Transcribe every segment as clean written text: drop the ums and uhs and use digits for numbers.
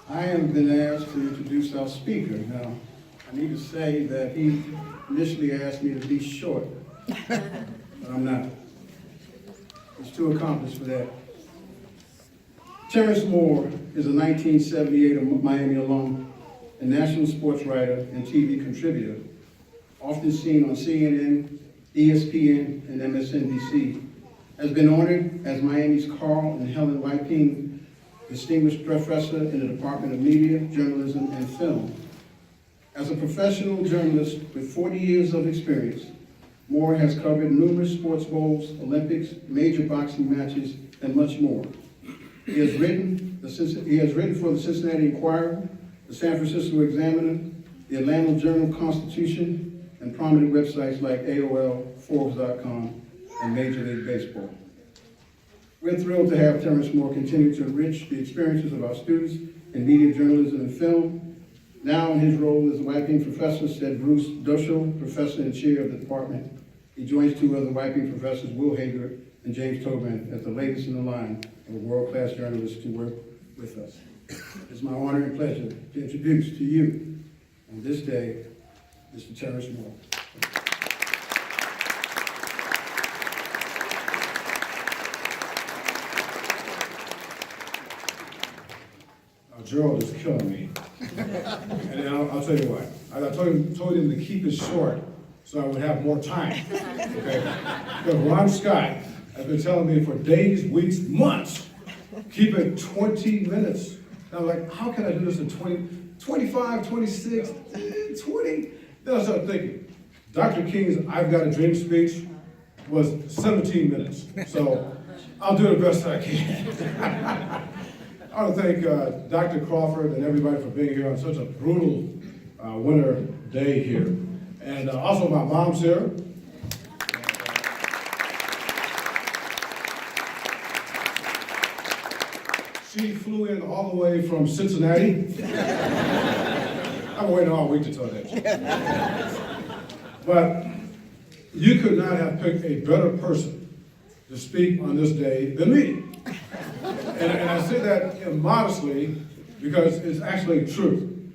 I have been asked to introduce our speaker. Now, I need to say that he initially asked me to be short, but I'm not. He's too accomplished for that. Terence Moore is a 1978 Miami alum, a national sports writer and TV contributor, often seen on CNN, ESPN, and MSNBC, has been honored as Miami's Carl and Helen King Distinguished Professor in the Department of Media, Journalism, and Film. As a professional journalist with 40 years of experience, Moore has covered numerous sports bowls, Olympics, major boxing matches, and much more. He has written for the Cincinnati Enquirer, the San Francisco Examiner, the Atlanta Journal-Constitution, and prominent websites like AOL, Forbes.com, and Major League Baseball. We're thrilled to have Terence Moore continue to enrich the experiences of our students in media journalism and film. Now in his role as the Wiping Professor, said Bruce Doschel, Professor and Chair of the Department. He joins two other Wiping Professors, Will Hager and James Tobin, as the latest in the line of world-class journalists to work with us. It's my honor and pleasure to introduce to you on this day, Mr. Terence Moore. Gerald is killing me. And then I'll tell you why. I told him to keep it short so I would have more time. Okay? Because Ron Scott has been telling me for days, weeks, months, keep it 20 minutes. And I'm like, how can I do this in 25, 26, 20? Then I started thinking, Dr. King's I've Got a Dream speech was 17 minutes. So I'll do the best I can. I want to thank Dr. Crawford and everybody for being here on such a brutal winter day here. And also my mom's here. She flew in all the way from Cincinnati. I'm waiting all week to tell that. But you could not have picked a better person to speak on this day than me. And I say that modestly because it's actually true.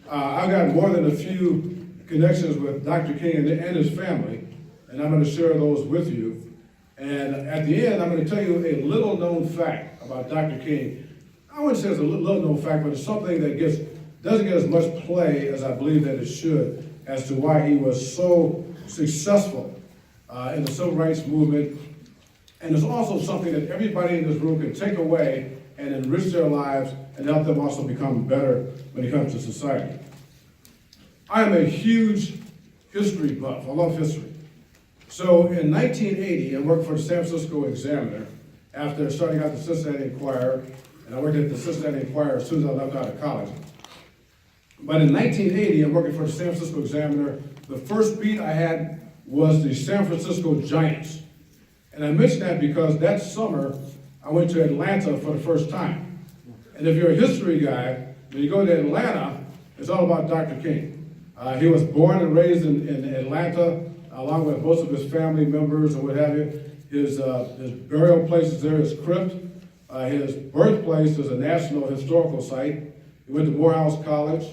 I've got more than a few connections with Dr. King and his family, and I'm going to share those with you. And at the end, I'm going to tell you a little known fact about Dr. King. I wouldn't say it's a little known fact, but it's something that doesn't get as much play as I believe that it should as to why he was so successful in the civil rights movement. And it's also something that everybody in this room can take away and enrich their lives and help them also become better when it comes to society. I am a huge history buff. I love history. So in 1980, I worked for the San Francisco Examiner after starting out the Cincinnati Enquirer, and I worked at the Cincinnati Enquirer as soon as I left out of college. But in 1980, I'm working for the San Francisco Examiner. The first beat I had was the San Francisco Giants. And I mention that because that summer, I went to Atlanta for the first time. And if you're a history guy, when you go to Atlanta, it's all about Dr. King. He was born and raised in Atlanta, along with most of his family members and what have you. His burial place is there, his crypt. His birthplace is a National Historical Site. He went to Morehouse College.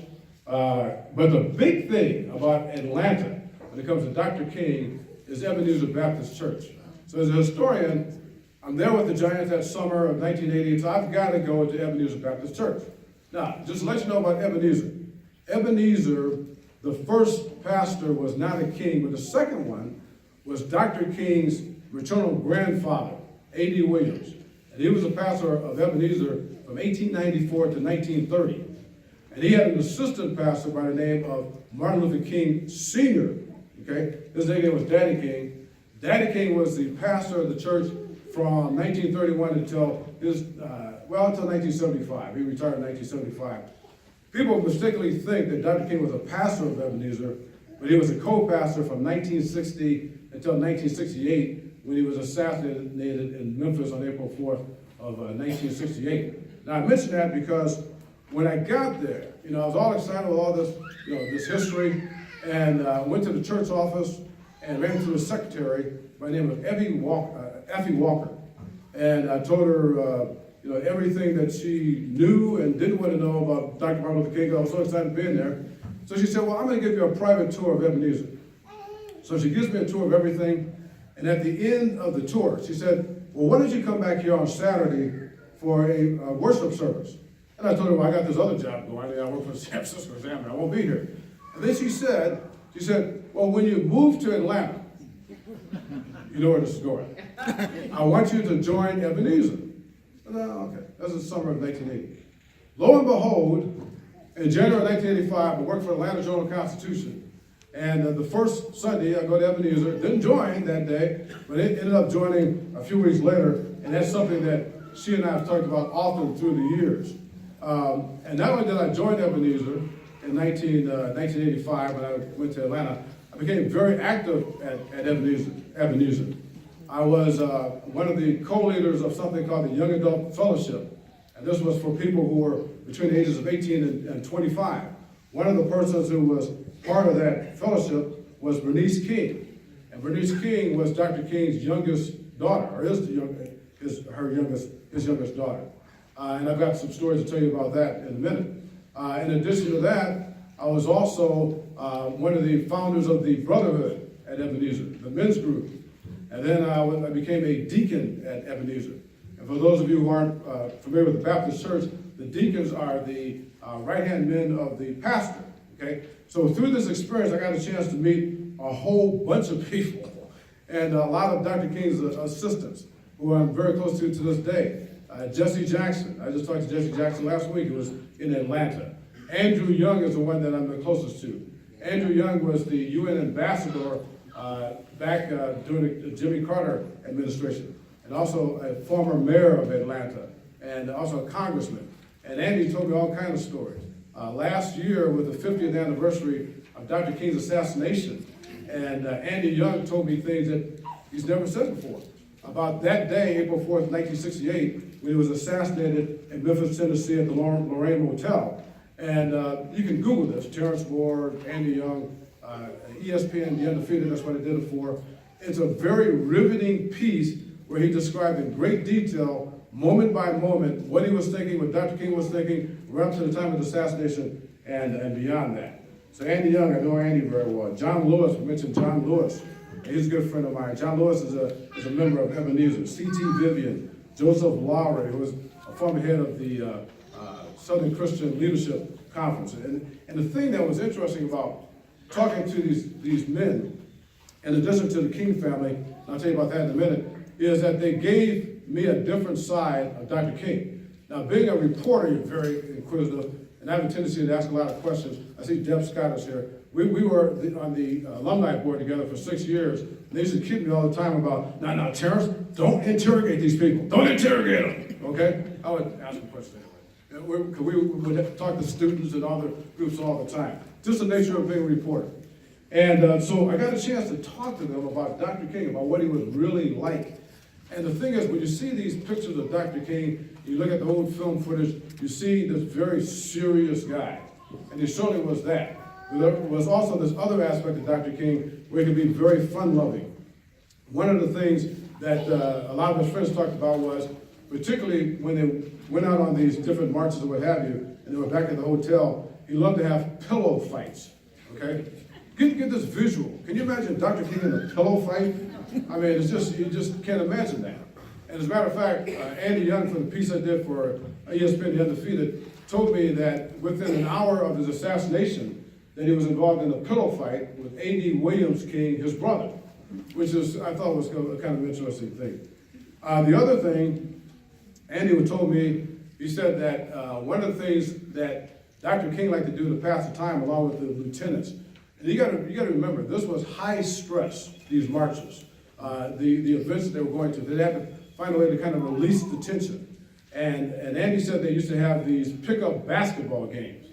But the big thing about Atlanta, when it comes to Dr. King, is Ebenezer Baptist Church. So as a historian, I'm there with the Giants that summer of 1980, so I've got to go to Ebenezer Baptist Church. Now, just to let you know about Ebenezer. Ebenezer, the first pastor was not a King, but the second one was Dr. King's maternal grandfather, A.D. Williams. And he was a pastor of Ebenezer from 1894 to 1930. And he had an assistant pastor by the name of Martin Luther King Sr., okay? His name was Daddy King. Daddy King was the pastor of the church from 1931 until 1975. He retired in 1975. People mistakenly think that Dr. King was a pastor of Ebenezer, but he was a co-pastor from 1960 until 1968 when he was assassinated in Memphis on April 4th of 1968. Now I mention that because when I got there, I was all excited with all this, this history, and went to the church office and ran into a secretary by the name of Effie Walker. And I told her, everything that she knew and didn't want to know about Dr. Martin Luther King. I was so excited being there. So she said, well, I'm going to give you a private tour of Ebenezer. So she gives me a tour of everything. And at the end of the tour, she said, well, why don't you come back here on Saturday for a worship service? And I told her, well, I got this other job going. I work for the San Francisco Examiner. I won't be here. And then she said, well, when you move to Atlanta, you know where this is going. I want you to join Ebenezer. And okay, that's the summer of 1980. Lo and behold, in January 1985, I worked for Atlanta Journal-Constitution. And the first Sunday, I go to Ebenezer, didn't join that day, but it ended up joining a few weeks later. And that's something that she and I have talked about often through the years. And not only did I join Ebenezer in 1985 when I went to Atlanta, I became very active at Ebenezer. I was one of the co-leaders of something called the Young Adult Fellowship. And this was for people who were between the ages of 18 and 25. One of the persons who was part of that fellowship was Bernice King. And Bernice King was Dr. King's youngest daughter, or his youngest daughter. And I've got some stories to tell you about that in a minute. In addition to that, I was also one of the founders of the Brotherhood at Ebenezer, the men's group. And then I became a deacon at Ebenezer. And for those of you who aren't familiar with the Baptist church, the deacons are the right-hand men of the pastor, okay? So through this experience, I got a chance to meet a whole bunch of people and a lot of Dr. King's assistants, who I'm very close to this day. Jesse Jackson, I just talked to Jesse Jackson last week, who was in Atlanta. Andrew Young is the one that I'm the closest to. Andrew Young was the UN ambassador back during the Jimmy Carter administration, and also a former mayor of Atlanta, and also a congressman. And Andy told me all kinds of stories. Last year, with the 50th anniversary of Dr. King's assassination, and Andy Young told me things that he's never said before. About that day, April 4th, 1968, when he was assassinated in Memphis, Tennessee at the Lorraine Motel. And you can Google this, Terence Ward, Andy Young, ESPN, The Undefeated, that's what I did it for. It's a very riveting piece where he described in great detail, moment by moment, what he was thinking, what Dr. King was thinking, right up to the time of the assassination and beyond that. So Andy Young, I know Andy very well. John Lewis, we mentioned John Lewis. He's a good friend of mine. John Lewis is a member of Ebenezer. C.T. Vivian, Joseph Lowry, who was a former head of the Southern Christian Leadership Conference. And the thing that was interesting about talking to these men, in addition to the King family, and I'll tell you about that in a minute, is that they gave me a different side of Dr. King. Now, being a reporter, you're very inquisitive, and I have a tendency to ask a lot of questions. I see Deb Scott is here. We were on the alumni board together for 6 years. And they used to keep me all the time about, now, Terence, don't interrogate these people. Don't interrogate them, okay? I would ask them questions anyway. We would have to talk to students and other groups all the time. Just the nature of being a reporter. And so I got a chance to talk to them about Dr. King, about what he was really like. And the thing is, when you see these pictures of Dr. King, you look at the old film footage, you see this very serious guy. And he certainly was that. There was also this other aspect of Dr. King where he could be very fun-loving. One of the things that a lot of his friends talked about was, particularly when they went out on these different marches and what have you, and they were back at the hotel, he loved to have pillow fights, okay? Get this visual. Can you imagine Dr. King in a pillow fight? I mean, it's just, you just can't imagine that. And as a matter of fact, Andy Young, for the piece I did for ESPN, The Undefeated, told me that within an hour of his assassination, that he was involved in a pillow fight with A.D. Williams King, his brother, which is, I thought was kind of an interesting thing. The other thing, Andy told me, he said that one of the things that Dr. King liked to do to pass the time along with the lieutenants, and you got to remember, this was high stress, these marches, the events that they were going to. They had to find a way to kind of release the tension. And Andy said they used to have these pickup basketball games.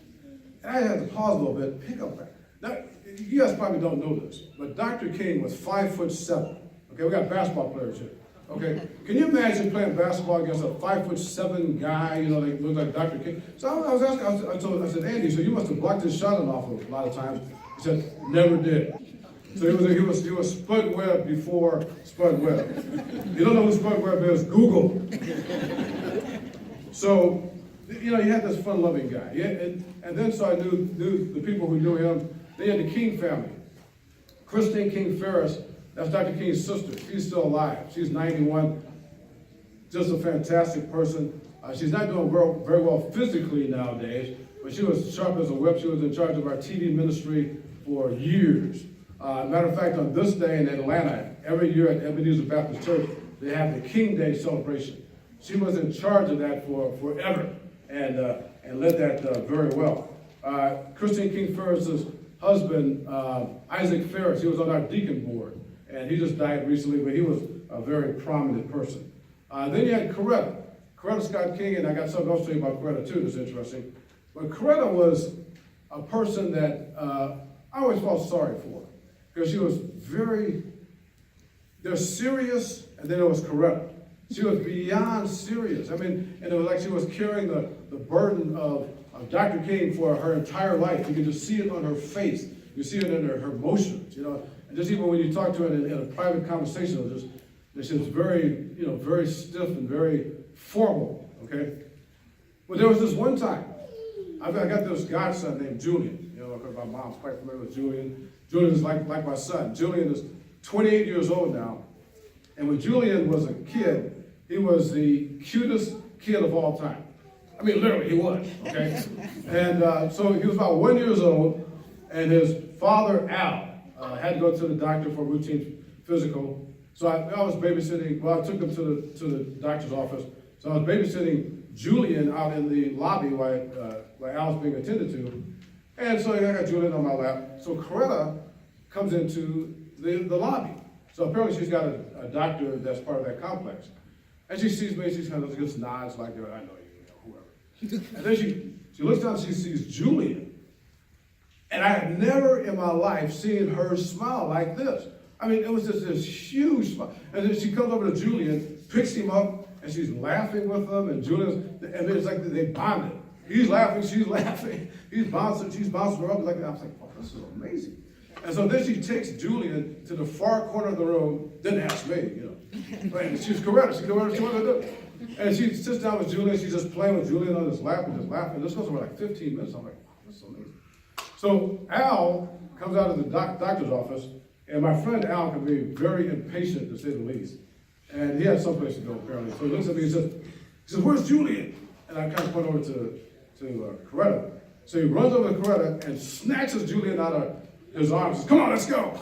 And I had to pause a little bit, now, you guys probably don't know this, but Dr. King was 5'7". Okay, we got basketball players here. Okay, can you imagine playing basketball against a 5'7" guy, you know, that looked like Dr. King? So I was asking, I said, Andy, so you must have blocked his shot off a lot of times. He said, never did. So he was Spud Webb before Spud Webb. You don't know who Spud Webb is? Google. So, you know, he had this fun-loving guy. Yeah, and then so I knew the people who knew him. They had the King family. Christine King Ferris, that's Dr. King's sister. She's still alive. She's 91. Just a fantastic person. She's not doing very well physically nowadays, but she was sharp as a whip. She was in charge of our TV ministry for years. Matter of fact, on this day in Atlanta, every year at Ebenezer Baptist Church, they have the King Day celebration. She was in charge of that for forever and led that very well. Christine King Ferris's husband, Isaac Ferris, he was on our deacon board, and he just died recently, but he was a very prominent person. Then you had Coretta Scott King, and I got something else to tell you about Coretta too that's interesting. But Coretta was a person that I always felt sorry for, because she was they're serious, and then it was Coretta. She was beyond serious. I mean, and it was like she was carrying the burden of Dr. King for her entire life. You could just see it on her face. You see it in her emotions, you know. And just even when you talk to her in a private conversation, she was very, you know, very stiff and very formal, okay? But there was this one time, I got this godson named Julian, you know, because my mom's quite familiar with Julian. Julian is like my son. Julian is 28 years old now. And when Julian was a kid, he was the cutest kid of all time. I mean, literally, he was, okay? And so he was about 1 year old, and his father, Al, had to go to the doctor for a routine physical. So I was babysitting, well, I took him to the doctor's office. So I was babysitting Julian out in the lobby while Al was being attended to. And so I got Julian on my lap. So Coretta comes into the lobby. So apparently she's got a doctor that's part of that complex. And she sees me, she kind of just nods like, I know you, whoever. And then she looks down and she sees Julian. And I had never in my life seen her smile like this. I mean, it was just this huge smile. And then she comes over to Julian, picks him up, and she's laughing with him, and and it's like they bonded. He's laughing, she's laughing. She's bouncing her up like that. I was like, oh, this is amazing. And so then she takes Julian to the far corner of the room, didn't ask me, you know. And she's Coretta, she wanted to do. And she sits down with Julian, she's just playing with Julian on his lap and just laughing. This goes for like 15 minutes. I'm like, wow, this is amazing. So Al comes out of the doctor's office, and my friend Al can be very impatient, to say the least. And he had someplace to go, apparently. So he looks at me and says, where's Julian? And I kind of point over to Coretta. So he runs over to Coretta and snatches Julian out of his arms and says, come on, let's go.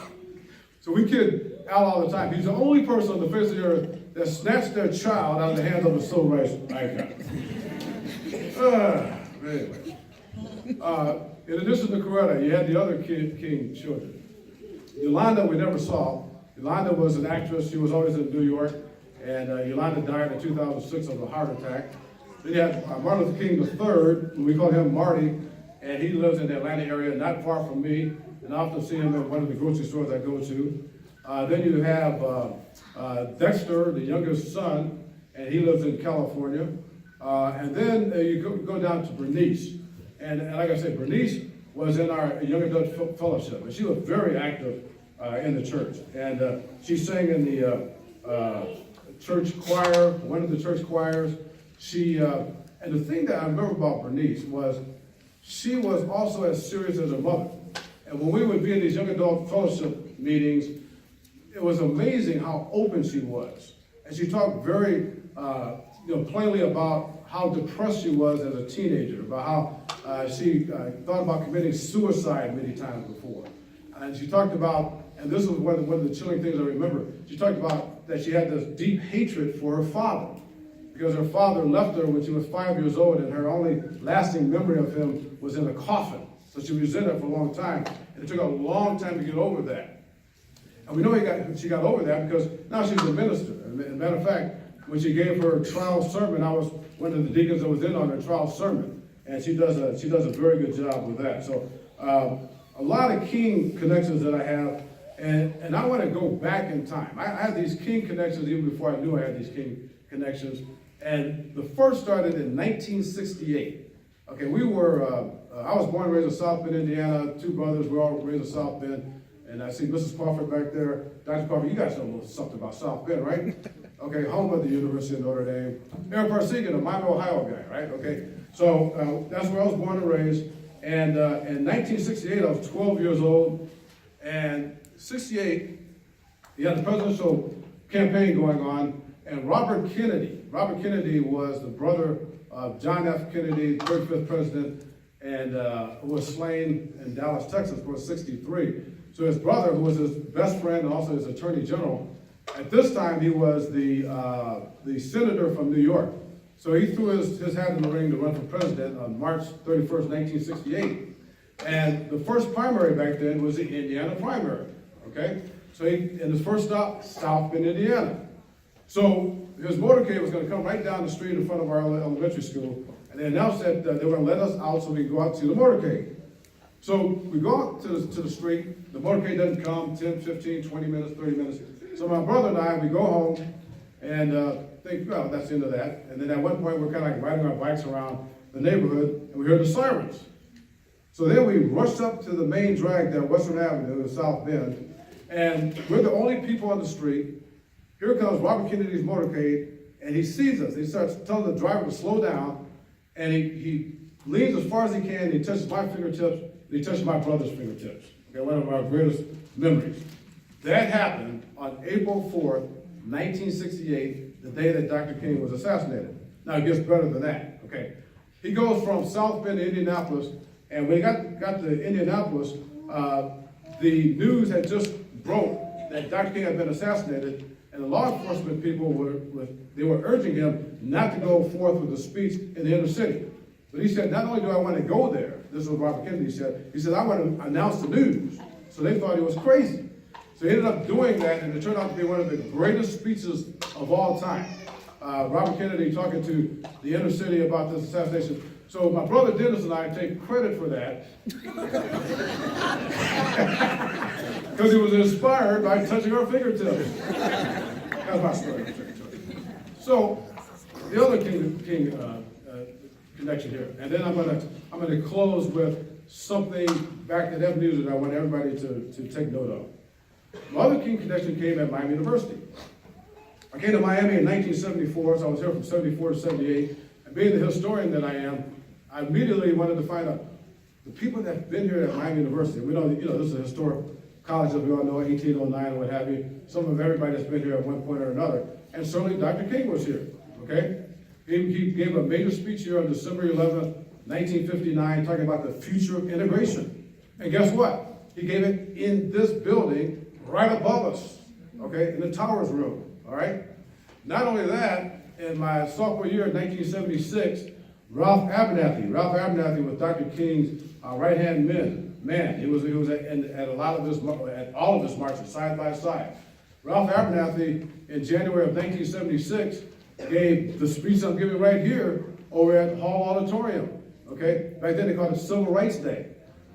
So we kid Al all the time. He's the only person on the face of the earth that snatched their child out of the hands of a civil rights icon. Anyway. In addition to Coretta, you had the other King children. Yolanda we never saw. Yolanda was an actress. She was always in New York. And Yolanda died in 2006 of a heart attack. Then you had Martin Luther King III, we call him Marty, and he lives in the Atlanta area, not far from me. And I often see him at one of the grocery stores I go to. Then you have Dexter, the youngest son, and he lives in California. And then you go down to Bernice. And like I said, Bernice was in our young adult fellowship, and she was very active in the church. And she sang in the church choir, one of the church choirs. And the thing that I remember about Bernice was she was also as serious as her mother. And when we would be in these young adult fellowship meetings, it was amazing how open she was. And she talked very plainly about how depressed she was as a teenager, about how she thought about committing suicide many times before. And she talked about, and this was one of the chilling things I remember, she talked about that she had this deep hatred for her father, because her father left her when she was 5 years old, and her only lasting memory of him was in a coffin. So she resented it for a long time, and it took a long time to get over that. And we know she got over that because now she's a minister. As a matter of fact, when she gave her trial sermon, I was one of the deacons that was in on her trial sermon, and she does a very good job with that. So a lot of King connections that I have, and I want to go back in time. I had these King connections even before I knew I had these King connections, and the first started in 1968. Okay, I was born and raised in South Bend, Indiana. Two brothers were all raised in South Bend, And I see Mrs. Crawford back there. Dr. Crawford, you guys know a little something about South Bend, right? Okay, home of the University of Notre Dame. Aaron Parsegan, a Miami, Ohio guy, right? Okay, so that's where I was born and raised. And in 1968, I was 12 years old. And 68, you had the presidential campaign going on. And Robert Kennedy was the brother of John F. Kennedy, 35th president, and who was slain in Dallas, Texas, for 63. So his brother, who was his best friend and also his attorney general, at this time he was the senator from New York. So he threw his hat in the ring to run for president on March 31st, 1968. And the first primary back then was the Indiana primary, okay? So in his first stop, South Bend, Indiana. So his motorcade was going to come right down the street in front of our elementary school, and they announced that they were going to let us out so we could go out to the motorcade. So we go out to the street, the motorcade doesn't come, 10, 15, 20 minutes, 30 minutes. So my brother and I, we go home and think, well, that's the end of that. And then at one point, we're kind of like riding our bikes around the neighborhood, and we heard the sirens. So then we rushed up to the main drag down Western Avenue in South Bend, and we're the only people on the street. Here comes Robert Kennedy's motorcade, and he sees us. He starts telling the driver to slow down, and he leans as far as he can, and he touches my fingertips, and he touches my brother's fingertips. Okay, one of our greatest memories. That happened on April 4th, 1968, the day that Dr. King was assassinated. Now it gets better than that, okay? He goes from South Bend to Indianapolis, and when he got to Indianapolis, the news had just broke that Dr. King had been assassinated, and the law enforcement people were urging him not to go forth with a speech in the inner city. But he said, not only do I want to go there, this is what Robert Kennedy said, he said, I want to announce the news. So they thought he was crazy. So he ended up doing that, and it turned out to be one of the greatest speeches of all time. Robert Kennedy talking to the inner city about this assassination. So my brother Dennis and I take credit for that. Because he was inspired by touching our fingertips. That's my story. So the other King connection here, and then I'm gonna close with something back to that news that I want everybody to take note of. My other King connection came at Miami University. I came to Miami in 1974, so I was here from 74 to 78. And being the historian that I am, I immediately wanted to find out the people that have been here at Miami University. We know, this is a historic college that we all know, 1809 and what have you. Some of everybody that's been here at one point or another. And certainly Dr. King was here, okay? He gave a major speech here on December 11th, 1959, talking about the future of integration. And guess what? He gave it in this building right above us, okay, in the Towers room, all right? Not only that, in my sophomore year in 1976, Ralph Abernathy was Dr. King's right-hand man. He was at all of his marches, side by side. Ralph Abernathy, in January of 1976, gave the speech I'm giving right here over at Hall Auditorium, okay? Back then they called it Civil Rights Day.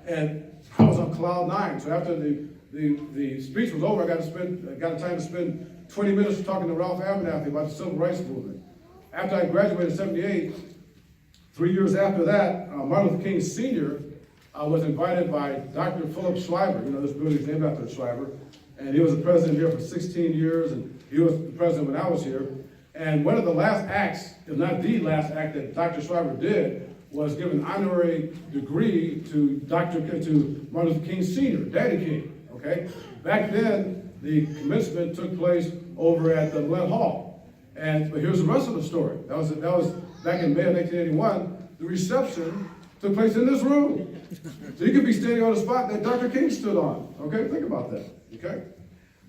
And I was on cloud nine, so after the speech was over, I got a time to spend 20 minutes talking to Ralph Abernathy about the Civil Rights Movement. After I graduated in 78, 3 years after that, Martin Luther King Sr. Was invited by Dr. Philip Schreiber. This building's named after Schreiber. And he was the president here for 16 years, and he was the president when I was here. And one of the last acts, if not the last act that Dr. Schreiber did, was give an honorary degree to Martin Luther King Sr., Daddy King, okay? Back then, the commencement took place over at the Glen Hall. But here's the rest of the story. That was back in May of 1981. The reception took place in this room. So you could be standing on the spot that Dr. King stood on. Okay, think about that. Okay?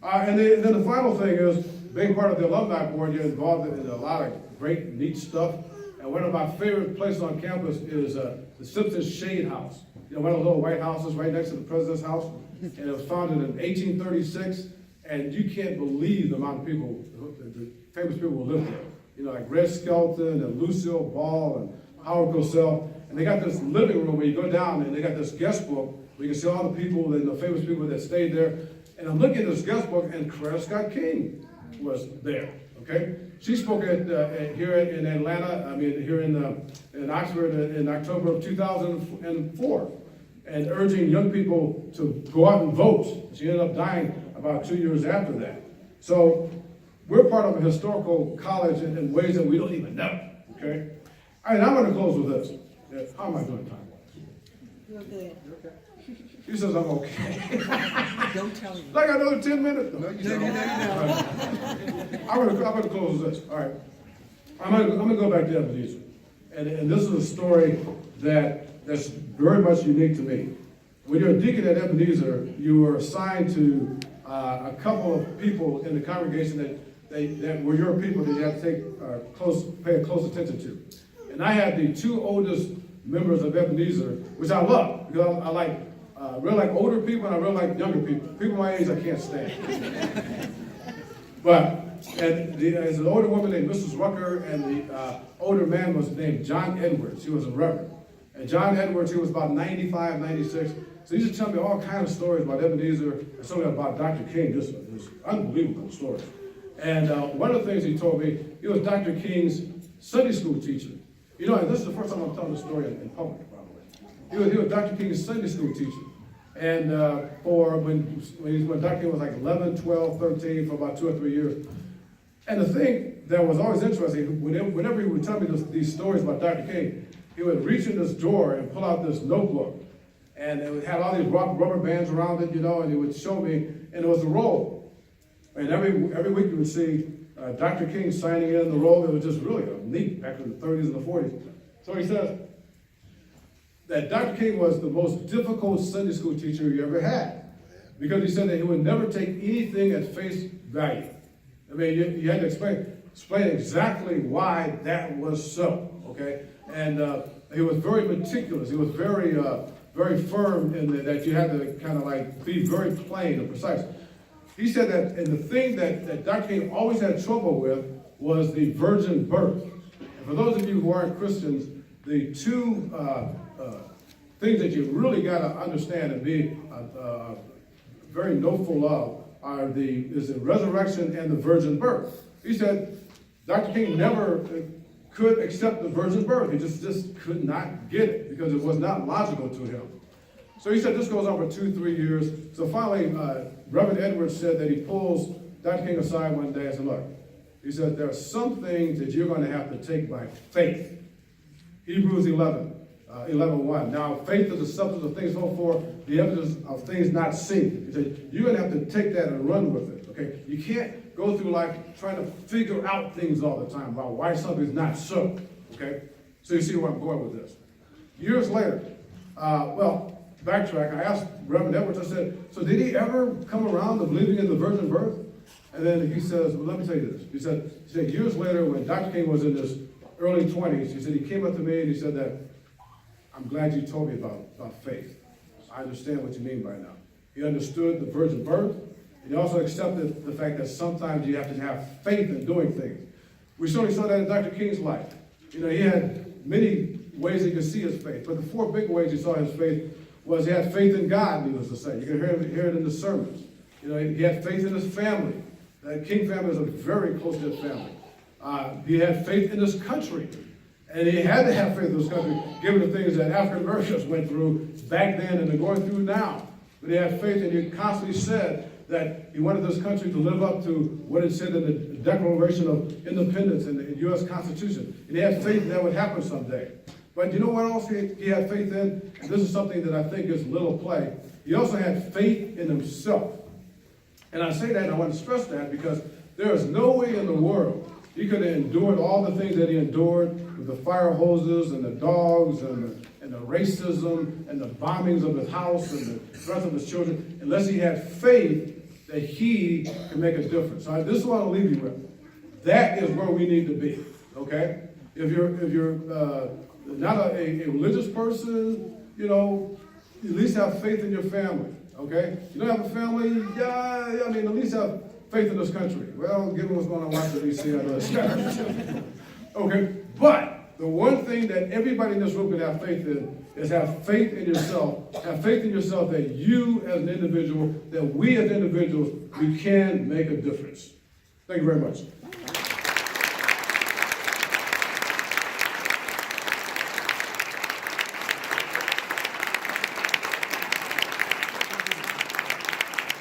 And then the final thing is, being part of the alumni board, you're involved in a lot of great, neat stuff. And one of my favorite places on campus is the Simpson Shade House. One of the little white houses right next to the president's house. And it was founded in 1836. And you can't believe the amount of people, the famous people who lived there. Like Red Skelton and Lucille Ball and Howard Cosell. And they got this living room where you go down and they got this guest book where you can see all the people, the famous people that stayed there. And I'm looking at this guest book, and Coretta Scott King was there, okay? She spoke here in Atlanta, here in Oxford in October of 2004. and urging young people to go out and vote. She ended up dying about 2 years after that. So we're part of a historical college in ways that we don't even know, okay? And I'm going to close with this. How am I doing time? You're good. She says I'm okay. Don't tell me. Like another 10 minutes? No. I'm going to close with this. All right. I'm going to go back to Ebenezer. And this is a story that's very much unique to me. When you're a deacon at Ebenezer, you were assigned to a couple of people in the congregation that were your people that you had to pay close attention to. And I had the two oldest members of Ebenezer, which I love, because I really like older people and I really like younger people. People my age I can't stand. There's an older woman named Mrs. Rucker, and the older man was named John Edwards. He was a reverend. And John Edwards, he was about 95, 96. So he used to tell me all kinds of stories about Ebenezer and something about Dr. King, just unbelievable stories. And one of the things he told me, he was Dr. King's Sunday school teacher. You know, and this is the first time I'm telling this story in public, by the way. He was Dr. King's Sunday school teacher. And when Dr. King was like 11, 12, 13, for about 2 or 3 years. And the thing that was always interesting, whenever he would tell me these stories about Dr. King, he would reach in this drawer and pull out this notebook. And it had all these rubber bands around it, you know, and he would show me, and it was a roll. And every week you would see Dr. King signing in the roll. It was just really neat back in the 30s and the 40s. So he says that Dr. King was the most difficult Sunday school teacher he ever had, because he said that he would never take anything at face value. I mean, you had to explain exactly why that was so, okay? And he was very meticulous. He was very firm in that you had to kind of like be very plain and precise. He said that, and the thing that Dr. King always had trouble with was the virgin birth. And for those of you who aren't Christians, the two things that you really got to understand and be very knowful of is the resurrection and the virgin birth. He said Dr. King never could accept the virgin birth. He just could not get it because it was not logical to him. So he said this goes on for 2-3 years. So finally, Reverend Edwards said that he pulls Dr. King aside one day and said, look, he said, there are some things that you're going to have to take by faith. Hebrews 11:1. Now, faith is the substance of things hoped for, the evidence of things not seen. He said, you're going to have to take that and run with it, okay? You can't go through life trying to figure out things all the time about why something's not so, okay? So you see where I'm going with this. Years later, backtrack, I asked Reverend Edwards, I said, so did he ever come around to believing in the virgin birth? And then he says, well, let me tell you this. He said years later, when Dr. King was in his early 20s, he said, he came up to me and he said that, I'm glad you told me about faith. I understand what you mean by now. He understood the virgin birth, and he also accepted the fact that sometimes you have to have faith in doing things. We certainly saw that in Dr. King's life. You know, he had many ways he could see his faith, but the 4 big ways he saw his faith was he had faith in God, needless to say. You can hear it in the sermons. You know, he had faith in his family. The King family is a very close-knit family. He had faith in his country. And he had to have faith in his country, given the things that African Americans went through back then and they're going through now. But he had faith, and he constantly said that he wanted this country to live up to what it said in the Declaration of Independence and the U.S. Constitution. And he had faith that would happen someday. But you know what else he had faith in? And this is something that I think is little play. He also had faith in himself. And I say that, and I want to stress that, because there is no way in the world he could have endured all the things that he endured with the fire hoses and the dogs and the racism and the bombings of his house and the death of his children, unless he had faith that he can make a difference. So this is what I'll leave you with. That is where we need to be, okay? If you're not a religious person, you know, at least have faith in your family, okay? You don't have a family, yeah, I mean, at least have faith in this country. Well, given what's going on in Washington, D.C., I know it's okay, but the one thing that everybody in this room can have faith in is have faith in yourself. Have faith in yourself that you as an individual, that we as individuals, we can make a difference. Thank you very much.